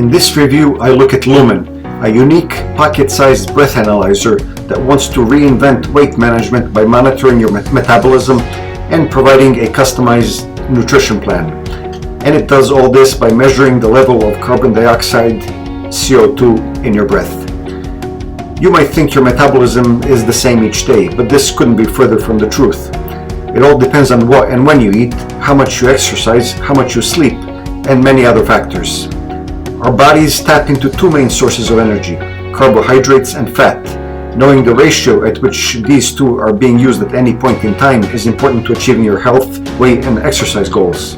In this review, I look at Lumen, a unique pocket-sized breath analyzer that wants to reinvent weight management by monitoring your metabolism and providing a customized nutrition plan. And it does all this by measuring the level of carbon dioxide, CO2 in your breath. You might think your metabolism is the same each day, but this couldn't be further from the truth. It all depends on what and when you eat, how much you exercise, how much you sleep, and many other factors. Our bodies tap into two main sources of energy, carbohydrates and fat. Knowing the ratio at which these two are being used at any point in time is important to achieving your health, weight, and exercise goals.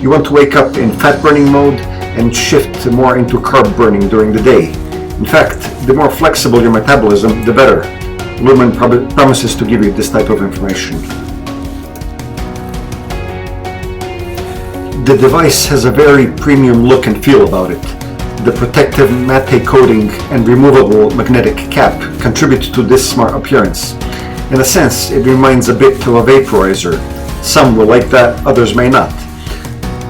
You want to wake up in fat burning mode and shift more into carb burning during the day. In fact, the more flexible your metabolism, the better. Lumen promises to give you this type of information. The device has a very premium look and feel about it. The protective matte coating and removable magnetic cap contribute to this smart appearance. In a sense, it reminds a bit of a vaporizer. Some will like that, others may not.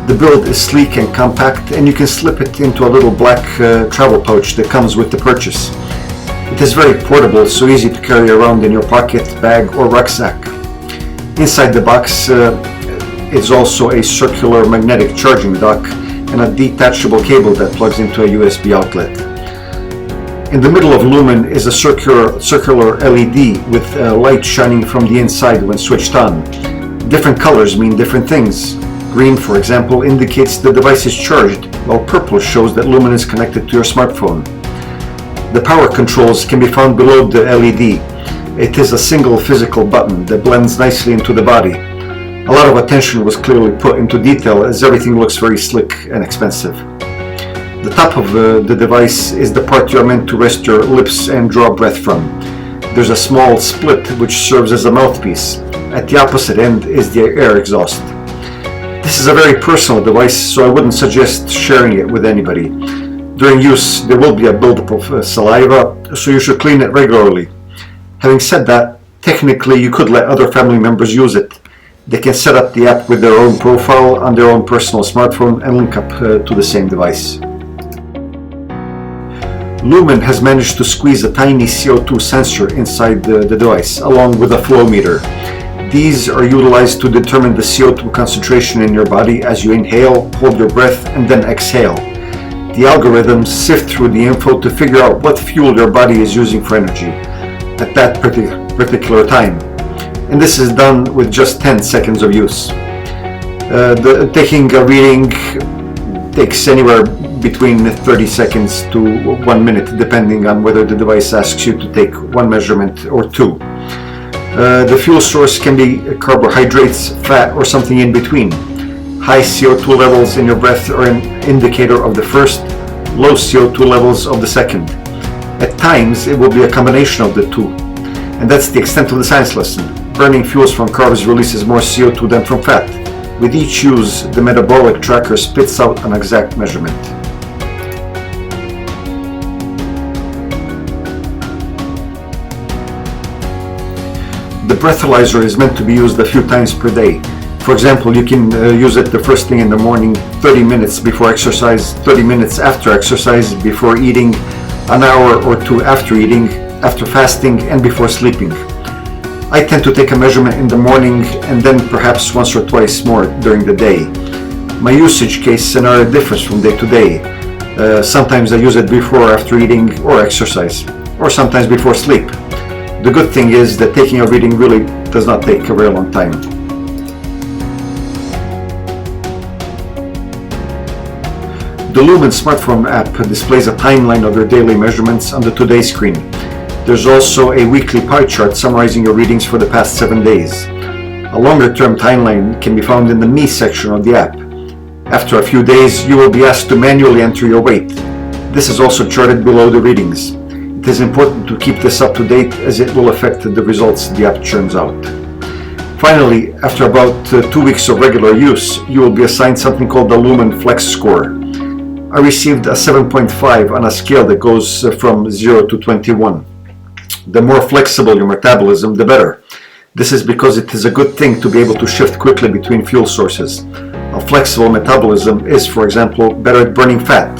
The build is sleek and compact, and you can slip it into a little black travel pouch that comes with the purchase. It is very portable, so easy to carry around in your pocket, bag, or rucksack. Inside the box is also a circular magnetic charging dock and a detachable cable that plugs into a USB outlet. In the middle of Lumen is a circular LED with light shining from the inside when switched on. Different colors mean different things. Green, for example, indicates the device is charged, while purple shows that Lumen is connected to your smartphone. The power controls can be found below the LED. It is a single physical button that blends nicely into the body. A lot of attention was clearly put into detail as everything looks very slick and expensive. The top of the device is the part you are meant to rest your lips and draw breath from. There's a small split which serves as a mouthpiece. At the opposite end is the air exhaust. This is a very personal device, so I wouldn't suggest sharing it with anybody. During use, there will be a buildup of saliva, so you should clean it regularly. Having said that, technically you could let other family members use it. They can set up the app with their own profile on their own personal smartphone and link up to the same device. Lumen has managed to squeeze a tiny CO2 sensor inside the device, along with a flow meter. These are utilized to determine the CO2 concentration in your body as you inhale, hold your breath, and then exhale. The algorithms sift through the info to figure out what fuel your body is using for energy at that particular time. And this is done with just 10 seconds of use. Taking a reading takes anywhere between 30 seconds to 1 minute, depending on whether the device asks you to take one measurement or two. The fuel source can be carbohydrates, fat, or something in between. High CO2 levels in your breath are an indicator of the first, low CO2 levels of the second. At times, it will be a combination of the two. And that's the extent of the science lesson. Burning fuels from carbs releases more CO2 than from fat. With each use, the metabolic tracker spits out an exact measurement. The breathalyzer is meant to be used a few times per day. For example, you can use it the first thing in the morning, 30 minutes before exercise, 30 minutes after exercise, before eating, an hour or two after eating, after fasting, and before sleeping. I tend to take a measurement in the morning and then perhaps once or twice more during the day. My usage cases are different from day to day. Sometimes I use it before or after eating or exercise, or sometimes before sleep. The good thing is that taking a reading really does not take a very long time. The Lumen smartphone app displays a timeline of your daily measurements on the Today screen. There's also a weekly pie chart summarizing your readings for the past 7 days. A longer-term timeline can be found in the Me section of the app. After a few days, you will be asked to manually enter your weight. This is also charted below the readings. It is important to keep this up to date as it will affect the results the app churns out. Finally, after about 2 weeks of regular use, you will be assigned something called the Lumen Flex Score. I received a 7.5 on a scale that goes from 0 to 21. The more flexible your metabolism, the better. This is because it is a good thing to be able to shift quickly between fuel sources. A flexible metabolism is, for example, better at burning fat.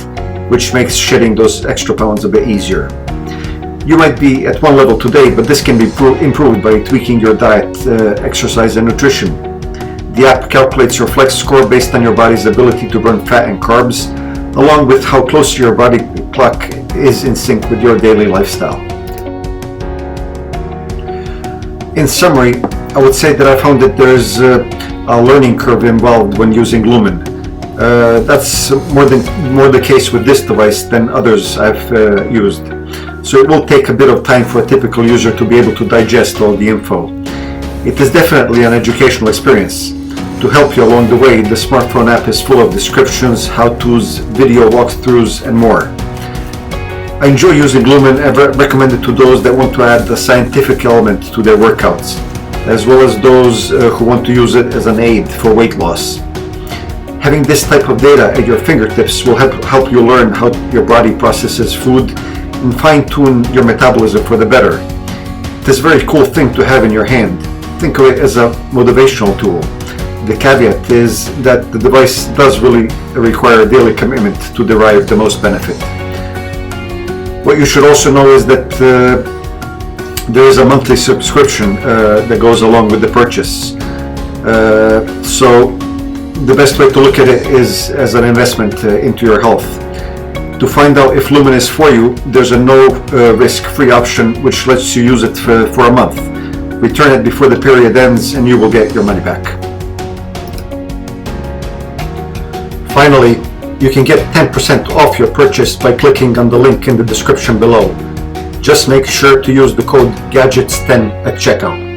which makes shedding those extra pounds a bit easier. You might be at one level today, but this can be improved by tweaking your diet, exercise, and nutrition. The app calculates your flex score based on your body's ability to burn fat and carbs, along with how close your body clock is in sync with your daily lifestyle. In summary, I would say that I found that there's a learning curve involved when using Lumen. That's more the case with this device than others I've used. So it will take a bit of time for a typical user to be able to digest all the info. It is definitely an educational experience. To help you along the way, the smartphone app is full of descriptions, how-tos, video walkthroughs, and more. I enjoy using Lumen and recommend it to those that want to add a scientific element to their workouts, as well as those who want to use it as an aid for weight loss. Having this type of data at your fingertips will help you learn how your body processes food and fine-tune your metabolism for the better. It is a very cool thing to have in your hand. Think of it as a motivational tool. The caveat is that the device does really require a daily commitment to derive the most benefit. What you should also know is that there is a monthly subscription that goes along with the purchase. So the best way to look at it is as an investment into your health. To find out if Lumen is for you, there's a no risk-free option which lets you use it for a month. Return it before the period ends and you will get your money back. Finally, you can get 10% off your purchase by clicking on the link in the description below. Just make sure to use the code GADGETS10 at checkout.